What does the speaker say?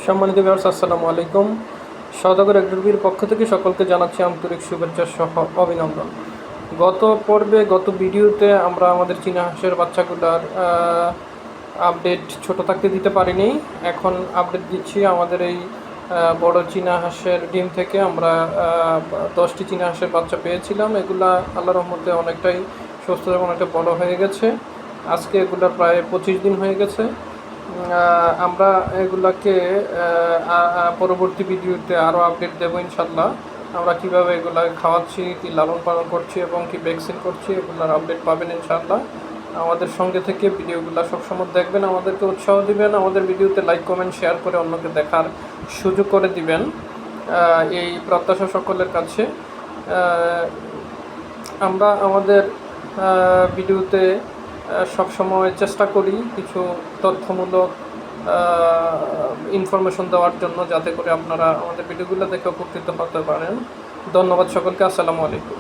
সম্মানিত ভিউয়ার্স, আসসালামু আলাইকুম। সওদাগর এগ্রোবির পক্ষ থেকে সকলকে জানাচ্ছি আন্তরিক শুভেচ্ছা সহ অভিনন্দন। গত ভিডিওতে আমরা আমাদের চীনা হাঁসের বাচ্চাগুলার আপডেট ছোট থাকতে দিতে পারিনি। এখন আপডেট দিচ্ছি আমাদের এই বড় চীনা হাঁসের ডিম থেকে আমরা 10টি চীনা হাঁসের বাচ্চা পেয়েছিলাম। এগুলা আল্লাহর রহমতে অনেকটাই সুস্থ এবং অনেকটা বড় হয়ে গেছে। আজকে এগুলা প্রায় 25 দিন হয়ে গেছে। আমরা এগুলাকে পরবর্তী ভিডিওতে আরও আপডেট দেবো ইনশাল্লাহ। আমরা কীভাবে এগুলা খাওয়াচ্ছি, কী লালন পালন করছি এবং কী ভ্যাকসিন করছি, এগুলার আপডেট পাবেন ইনশাল্লাহ। আমাদের সঙ্গে থেকে ভিডিওগুলো সবসময় দেখবেন, আমাদেরকে উৎসাহ দিবেন, আমাদের ভিডিওতে লাইক কমেন্ট শেয়ার করে অন্যকে দেখার সুযোগ করে দিবেন, এই প্রত্যাশা সকলের কাছে। আমরা আমাদের ভিডিওতে সবসময় চেষ্টা করি কিছু তথ্যমূলক ইনফরমেশন দেওয়ার জন্য, যাতে করে আপনারা আমাদের ভিডিওগুলো দেখে উপকৃত হতে পারেন। ধন্যবাদ সকলকে। আসসালামু আলাইকুম।